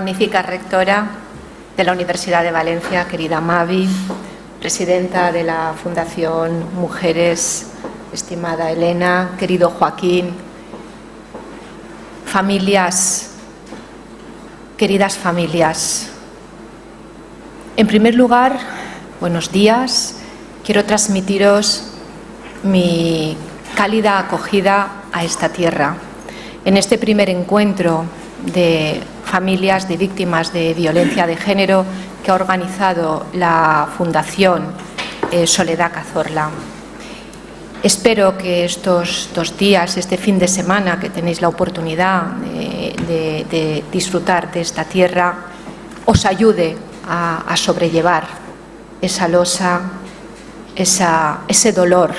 magnífica rectora de la Universidad de Valencia, querida Mavi, presidenta de la Fundación Mujeres, estimada Elena, querido Joaquín, familias, queridas familias. En primer lugar, buenos días. Quiero transmitiros mi cálida acogida a esta tierra. En este primer encuentro de familias de víctimas de violencia de género que ha organizado la Fundación Soledad Cazorla. Espero que estos 2 días, este fin de semana que tenéis la oportunidad de disfrutar de esta tierra, os ayude a sobrellevar esa losa, ese dolor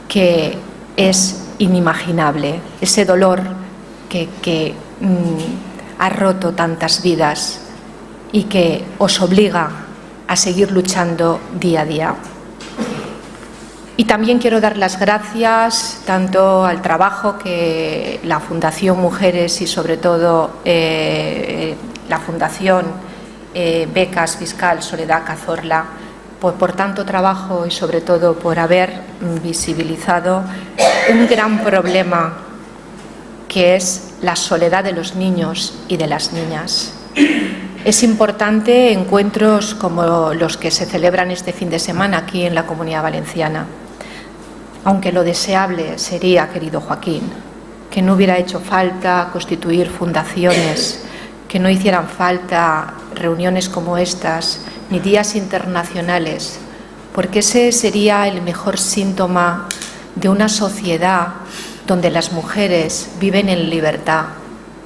que es inimaginable, ese dolor que ha roto tantas vidas y que os obliga a seguir luchando día a día. Y también quiero dar las gracias tanto al trabajo que la Fundación Mujeres y sobre todo la Fundación Becas Fiscal Soledad Cazorla por tanto trabajo y sobre todo por haber visibilizado un gran problema que es la soledad de los niños y de las niñas. Es importante encuentros como los que se celebran este fin de semana aquí en la Comunidad Valenciana, aunque lo deseable sería, querido Joaquín, que no hubiera hecho falta constituir fundaciones, que no hicieran falta reuniones como estas, ni días internacionales, porque ese sería el mejor síntoma de una sociedad donde las mujeres viven en libertad,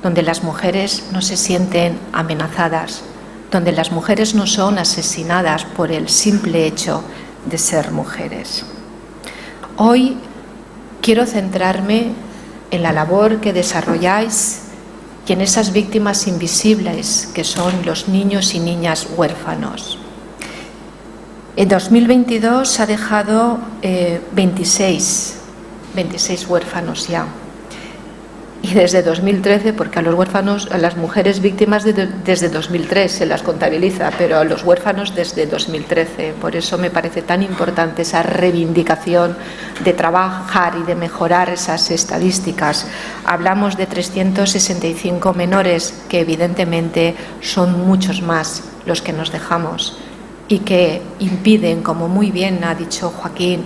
donde las mujeres no se sienten amenazadas, donde las mujeres no son asesinadas por el simple hecho de ser mujeres. Hoy quiero centrarme en la labor que desarrolláis y en esas víctimas invisibles que son los niños y niñas huérfanos. En 2022 se ha dejado 26 huérfanos ya. Y desde 2013, porque a los huérfanos, a las mujeres víctimas desde 2003 se las contabiliza, pero a los huérfanos desde 2013. Por eso me parece tan importante esa reivindicación de trabajar y de mejorar esas estadísticas. Hablamos de 365 menores, que evidentemente son muchos más los que nos dejamos y que impiden, como muy bien ha dicho Joaquín,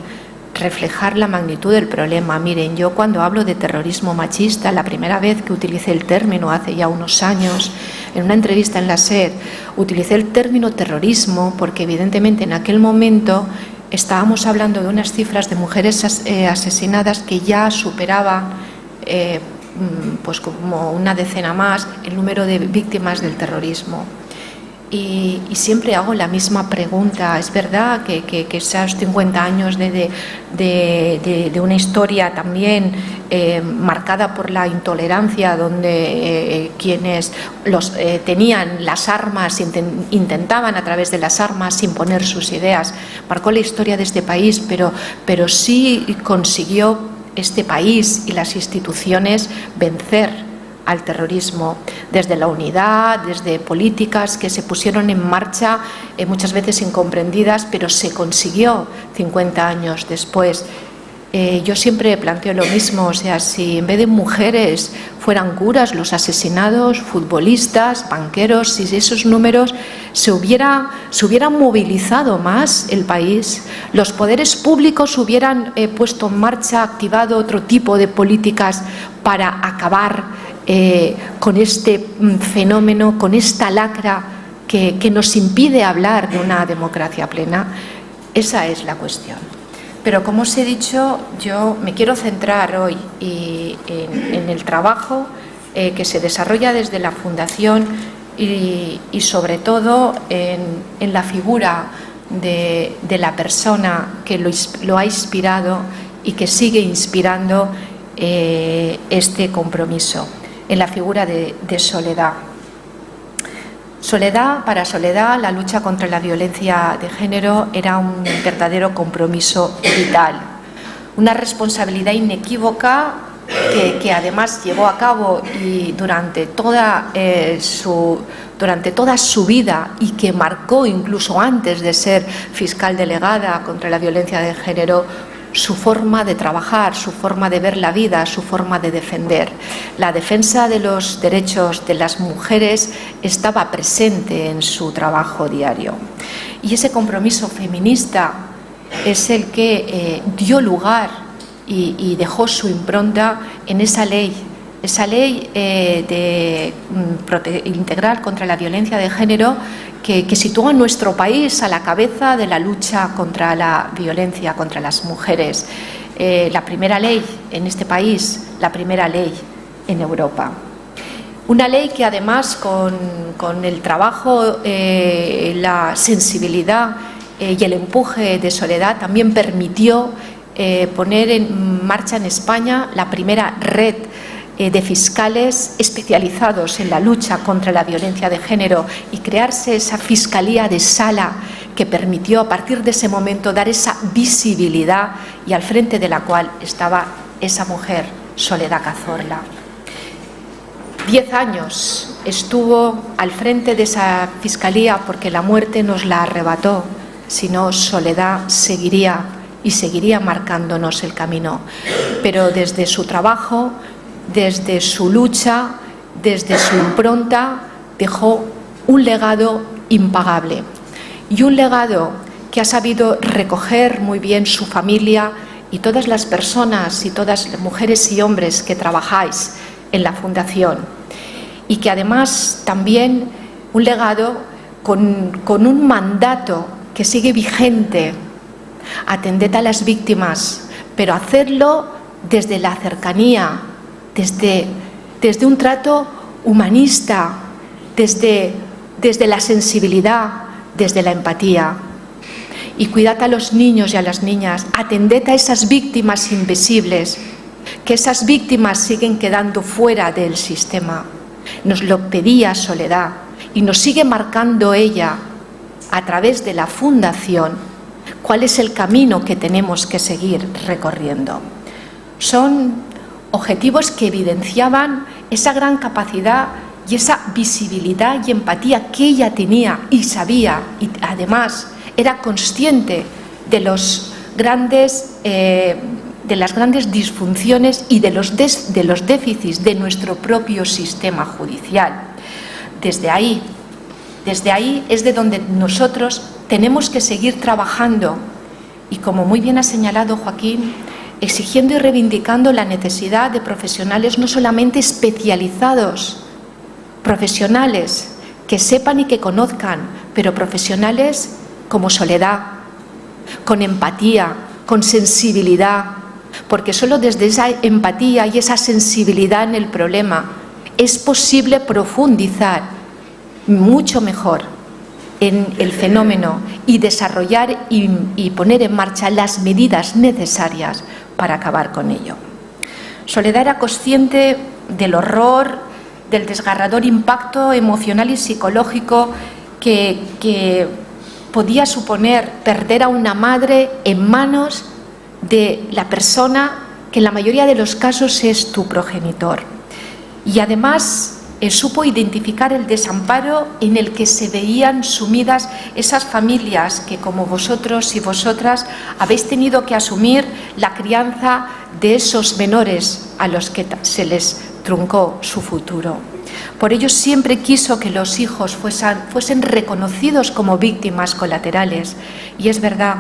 reflejar la magnitud del problema. Miren, yo cuando hablo de terrorismo machista, la primera vez que utilicé el término hace ya unos años, en una entrevista en la SER, utilicé el término terrorismo porque evidentemente en aquel momento estábamos hablando de unas cifras de mujeres asesinadas que ya superaban pues como una decena más el número de víctimas del terrorismo. Y siempre hago la misma pregunta. Es verdad que esos 50 años de una historia también marcada por la intolerancia, donde quienes tenían las armas intentaban a través de las armas imponer sus ideas, marcó la historia de este país, pero sí consiguió este país y las instituciones vencer al terrorismo, desde la unidad, desde políticas que se pusieron en marcha, muchas veces incomprendidas, pero se consiguió 50 años después. Yo siempre planteo lo mismo, o sea, si en vez de mujeres fueran curas los asesinados, futbolistas, banqueros, si esos números se hubiera movilizado más el país, los poderes públicos hubieran puesto en marcha, activado otro tipo de políticas para acabar con este fenómeno, con esta lacra que nos impide hablar de una democracia plena. Esa es la cuestión. Pero como os he dicho, yo me quiero centrar hoy en el trabajo que se desarrolla desde la Fundación y sobre todo en la figura de la persona que lo ha inspirado y que sigue inspirando este compromiso, en la figura de Soledad. Para Soledad, la lucha contra la violencia de género era un verdadero compromiso vital, una responsabilidad inequívoca que además llevó a cabo y durante toda su vida, y que marcó incluso antes de ser fiscal delegada contra la violencia de género, su forma de trabajar, su forma de ver la vida, su forma de defender. La defensa de los derechos de las mujeres estaba presente en su trabajo diario. Y ese compromiso feminista es el que dio lugar y dejó su impronta en esa ley integral contra la violencia de género que sitúa a nuestro país a la cabeza de la lucha contra la violencia contra las mujeres. La primera ley en este país, la primera ley en Europa. Una ley que además con el trabajo, la sensibilidad y el empuje de Soledad también permitió poner en marcha en España la primera red de fiscales especializados en la lucha contra la violencia de género y crearse esa Fiscalía de Sala que permitió a partir de ese momento dar esa visibilidad y al frente de la cual estaba esa mujer, Soledad Cazorla. 10 años estuvo al frente de esa Fiscalía porque la muerte nos la arrebató, si no, Soledad seguiría y seguiría marcándonos el camino. Pero desde su trabajo, desde su lucha, desde su impronta, dejó un legado impagable y un legado que ha sabido recoger muy bien su familia y todas las personas y todas las mujeres y hombres que trabajáis en la Fundación, y que además también un legado con un mandato que sigue vigente: atended a las víctimas, pero hacerlo desde la cercanía, desde un trato humanista, desde la sensibilidad, desde la empatía. Y cuidad a los niños y a las niñas, atended a esas víctimas invisibles, que esas víctimas siguen quedando fuera del sistema. Nos lo pedía Soledad y nos sigue marcando ella a través de la Fundación cuál es el camino que tenemos que seguir recorriendo. Son objetivos que evidenciaban esa gran capacidad y esa visibilidad y empatía que ella tenía y sabía, y además era consciente de las grandes disfunciones y de los déficits de nuestro propio sistema judicial. Desde ahí es de donde nosotros tenemos que seguir trabajando y, como muy bien ha señalado Joaquín, exigiendo y reivindicando la necesidad de profesionales no solamente especializados, profesionales que sepan y que conozcan, pero profesionales como Soledad, con empatía, con sensibilidad, porque solo desde esa empatía y esa sensibilidad en el problema es posible profundizar mucho mejor en el fenómeno y desarrollar y poner en marcha las medidas necesarias para acabar con ello. Soledad era consciente del horror, del desgarrador impacto emocional y psicológico que podía suponer perder a una madre en manos de la persona que en la mayoría de los casos es tu progenitor. Y además supo identificar el desamparo en el que se veían sumidas esas familias que, como vosotros y vosotras, habéis tenido que asumir la crianza de esos menores a los que se les truncó su futuro. Por ello siempre quiso que los hijos fuesen reconocidos como víctimas colaterales, y es verdad,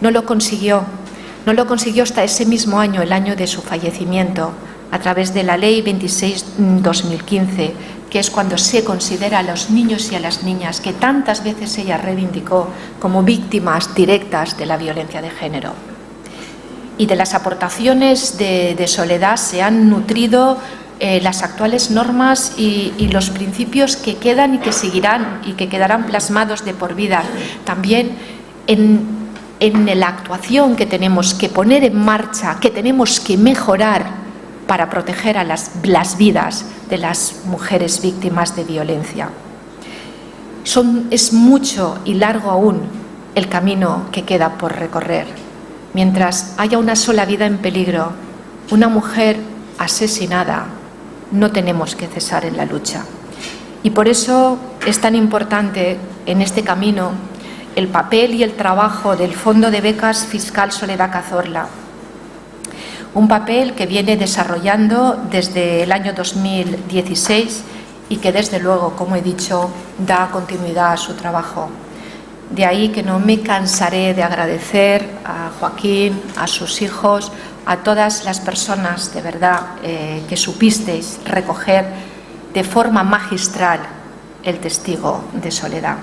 no lo consiguió hasta ese mismo año, el año de su fallecimiento, a través de la Ley 26/2015, que es cuando se considera a los niños y a las niñas que tantas veces ella reivindicó como víctimas directas de la violencia de género. Y de las aportaciones de Soledad se han nutrido las actuales normas y los principios que quedan y que seguirán y que quedarán plasmados de por vida. También en la actuación que tenemos que poner en marcha, que tenemos que mejorar para proteger a las vidas de las mujeres víctimas de violencia. Es mucho y largo aún el camino que queda por recorrer. Mientras haya una sola vida en peligro, una mujer asesinada, no tenemos que cesar en la lucha. Y por eso es tan importante en este camino el papel y el trabajo del Fondo de Becas Fiscal Soledad Cazorla, un papel que viene desarrollando desde el año 2016 y que desde luego, como he dicho, da continuidad a su trabajo. De ahí que no me cansaré de agradecer a Joaquín, a sus hijos, a todas las personas de verdad que supisteis recoger de forma magistral el testigo de Soledad.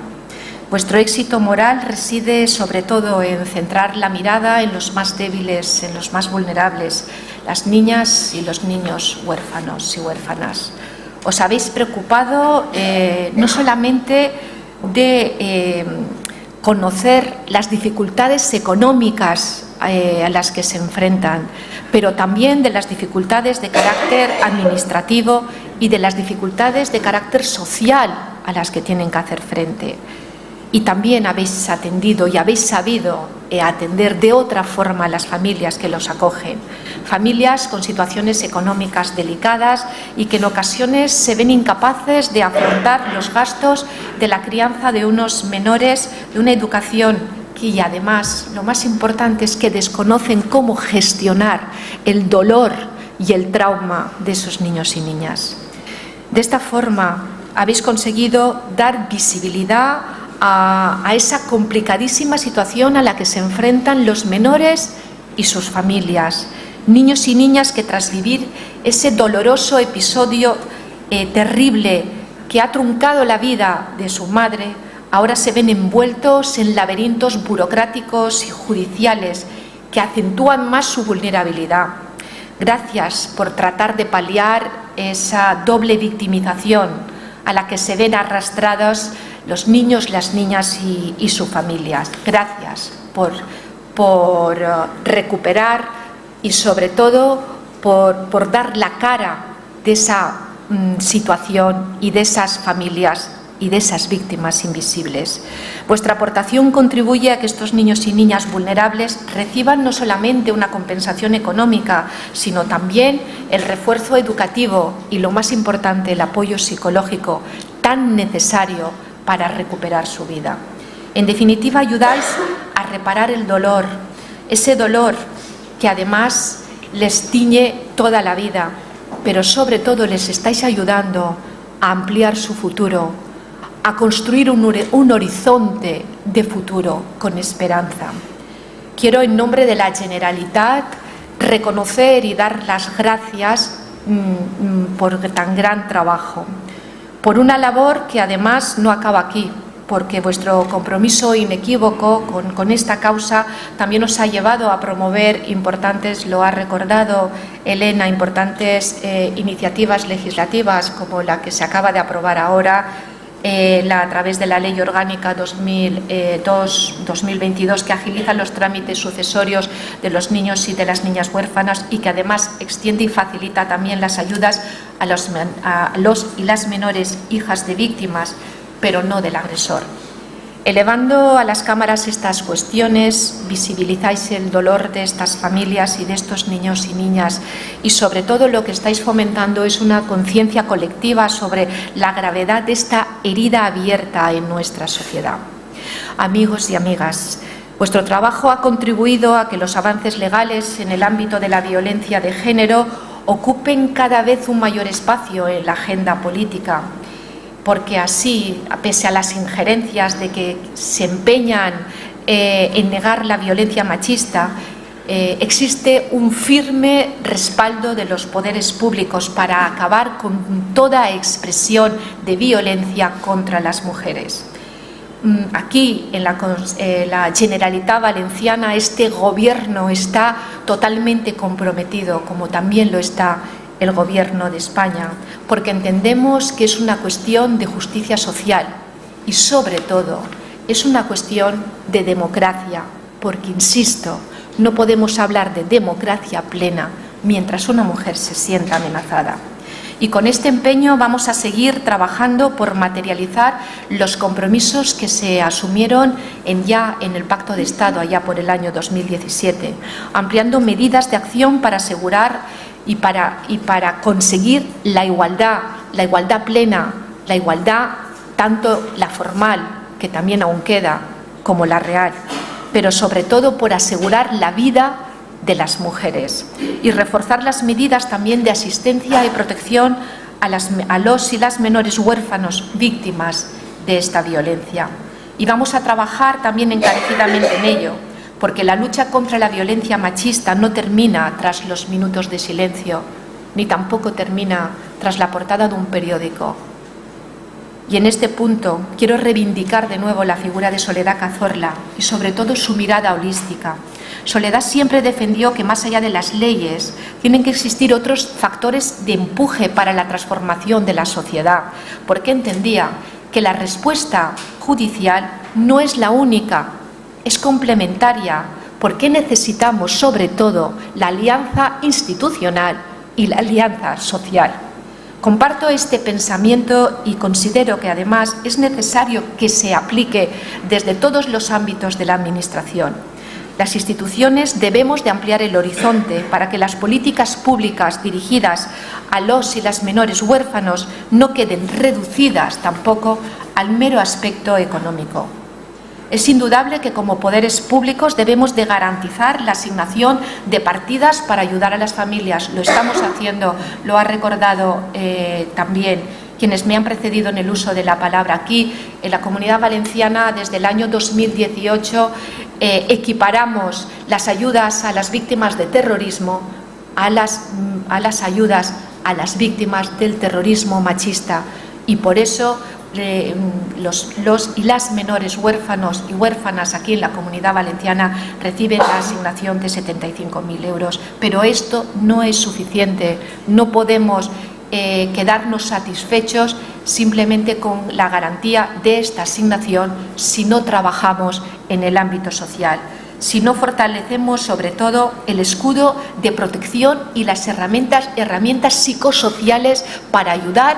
Vuestro éxito moral reside sobre todo en centrar la mirada en los más débiles, en los más vulnerables, las niñas y los niños huérfanos y huérfanas. Os habéis preocupado no solamente de conocer las dificultades económicas a las que se enfrentan, pero también de las dificultades de carácter administrativo y de las dificultades de carácter social a las que tienen que hacer frente. Y también habéis atendido y habéis sabido atender de otra forma a las familias que los acogen. Familias con situaciones económicas delicadas y que en ocasiones se ven incapaces de afrontar los gastos de la crianza de unos menores, de una educación y además lo más importante es que desconocen cómo gestionar el dolor y el trauma de esos niños y niñas. De esta forma habéis conseguido dar visibilidad a esa complicadísima situación a la que se enfrentan los menores y sus familias, niños y niñas que tras vivir ese doloroso episodio terrible que ha truncado la vida de su madre, ahora se ven envueltos en laberintos burocráticos y judiciales que acentúan más su vulnerabilidad. Gracias por tratar de paliar esa doble victimización a la que se ven arrastrados los niños, las niñas y sus familias. Gracias por recuperar y sobre todo por dar la cara de esa situación y de esas familias y de esas víctimas invisibles. Vuestra aportación contribuye a que estos niños y niñas vulnerables reciban no solamente una compensación económica, sino también el refuerzo educativo y, lo más importante, el apoyo psicológico tan necesario para recuperar su vida. En definitiva, ayudáis a reparar el dolor, ese dolor que además les tiñe toda la vida, pero sobre todo les estáis ayudando a ampliar su futuro, a construir un horizonte de futuro con esperanza. Quiero, en nombre de la Generalitat, reconocer y dar las gracias por tan gran trabajo, por una labor que además no acaba aquí, porque vuestro compromiso inequívoco con esta causa también os ha llevado a promover importantes, lo ha recordado Elena, importantes iniciativas legislativas como la que se acaba de aprobar ahora, a través de la Ley Orgánica 2022, que agiliza los trámites sucesorios de los niños y de las niñas huérfanas y que además extiende y facilita también las ayudas a los y las menores hijas de víctimas, pero no del agresor. Elevando a las cámaras estas cuestiones, visibilizáis el dolor de estas familias y de estos niños y niñas, y sobre todo lo que estáis fomentando es una conciencia colectiva sobre la gravedad de esta herida abierta en nuestra sociedad. Amigos y amigas, vuestro trabajo ha contribuido a que los avances legales en el ámbito de la violencia de género ocupen cada vez un mayor espacio en la agenda política, porque así, pese a las injerencias de que se empeñan en negar la violencia machista, existe un firme respaldo de los poderes públicos para acabar con toda expresión de violencia contra las mujeres. Aquí, en la Generalitat Valenciana, este gobierno está totalmente comprometido, como también lo está el Gobierno de España, porque entendemos que es una cuestión de justicia social y, sobre todo, es una cuestión de democracia, porque, insisto, no podemos hablar de democracia plena mientras una mujer se sienta amenazada. Y con este empeño vamos a seguir trabajando por materializar los compromisos que se asumieron ya en el Pacto de Estado, allá por el año 2017, ampliando medidas de acción para asegurar y para conseguir la igualdad plena, la igualdad tanto la formal, que también aún queda, como la real, pero sobre todo por asegurar la vida de las mujeres y reforzar las medidas también de asistencia y protección a los y las menores huérfanos víctimas de esta violencia. Y vamos a trabajar también encarecidamente en ello, porque la lucha contra la violencia machista no termina tras los minutos de silencio, ni tampoco termina tras la portada de un periódico. Y en este punto quiero reivindicar de nuevo la figura de Soledad Cazorla y sobre todo su mirada holística. Soledad siempre defendió que más allá de las leyes tienen que existir otros factores de empuje para la transformación de la sociedad, porque entendía que la respuesta judicial no es la única, es complementaria, porque necesitamos sobre todo la alianza institucional y la alianza social. Comparto este pensamiento y considero que además es necesario que se aplique desde todos los ámbitos de la Administración. Las instituciones debemos de ampliar el horizonte para que las políticas públicas dirigidas a los y las menores huérfanos no queden reducidas tampoco al mero aspecto económico. Es indudable que como poderes públicos debemos de garantizar la asignación de partidas para ayudar a las familias. Lo estamos haciendo, lo ha recordado también quienes me han precedido en el uso de la palabra aquí. En la Comunidad Valenciana, desde el año 2018, equiparamos las ayudas a las víctimas de terrorismo a las ayudas a las víctimas del terrorismo machista. Y por eso los y las menores huérfanos y huérfanas aquí en la Comunidad Valenciana reciben la asignación de 75.000 euros. Pero esto no es suficiente. No podemos quedarnos satisfechos simplemente con la garantía de esta asignación si no trabajamos en el ámbito social, si no fortalecemos sobre todo el escudo de protección y las herramientas psicosociales para ayudar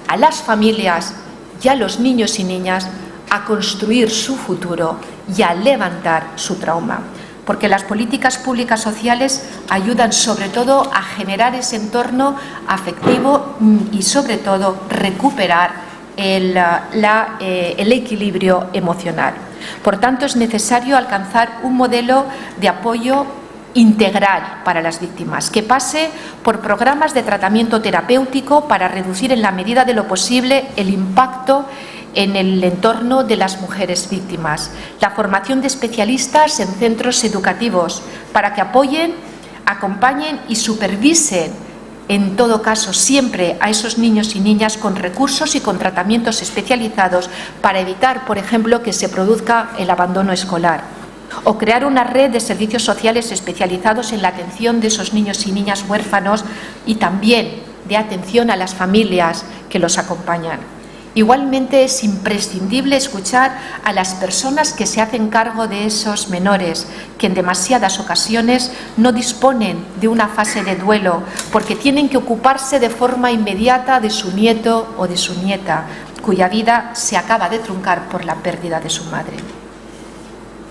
a las familias y a los niños y niñas a construir su futuro y a levantar su trauma. Porque las políticas públicas sociales ayudan sobre todo a generar ese entorno afectivo y sobre todo recuperar el equilibrio emocional. Por tanto, es necesario alcanzar un modelo de apoyo integral para las víctimas, que pase por programas de tratamiento terapéutico para reducir en la medida de lo posible el impacto en el entorno de las mujeres víctimas, la formación de especialistas en centros educativos para que apoyen, acompañen y supervisen, en todo caso, siempre a esos niños y niñas con recursos y con tratamientos especializados para evitar, por ejemplo, que se produzca el abandono escolar. O crear una red de servicios sociales especializados en la atención de esos niños y niñas huérfanos y también de atención a las familias que los acompañan. Igualmente es imprescindible escuchar a las personas que se hacen cargo de esos menores, que en demasiadas ocasiones no disponen de una fase de duelo porque tienen que ocuparse de forma inmediata de su nieto o de su nieta, cuya vida se acaba de truncar por la pérdida de su madre.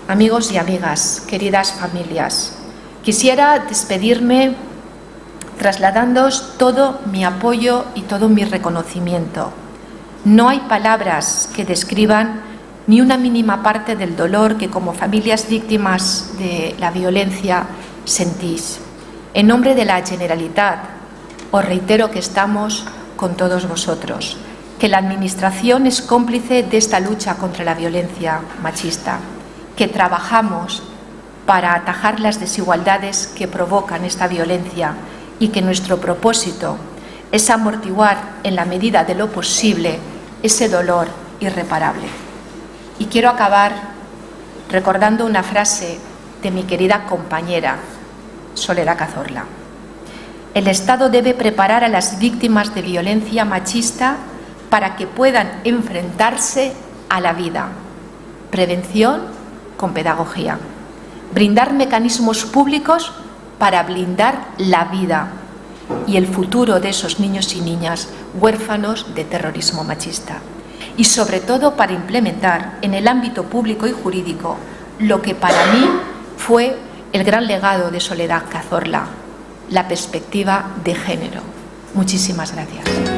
Amigos y amigas, queridas familias, quisiera despedirme trasladándoos todo mi apoyo y todo mi reconocimiento. No hay palabras que describan ni una mínima parte del dolor que como familias víctimas de la violencia sentís. En nombre de la Generalitat, os reitero que estamos con todos vosotros, que la Administración es cómplice de esta lucha contra la violencia machista, que trabajamos para atajar las desigualdades que provocan esta violencia y que nuestro propósito es amortiguar en la medida de lo posible ese dolor irreparable. Y quiero acabar recordando una frase de mi querida compañera Soledad Cazorla. El Estado debe preparar a las víctimas de violencia machista para que puedan enfrentarse a la vida. Prevención con pedagogía. Brindar mecanismos públicos para blindar la vida y el futuro de esos niños y niñas huérfanos de terrorismo machista. Y sobre todo para implementar en el ámbito público y jurídico lo que para mí fue el gran legado de Soledad Cazorla, la perspectiva de género. Muchísimas gracias.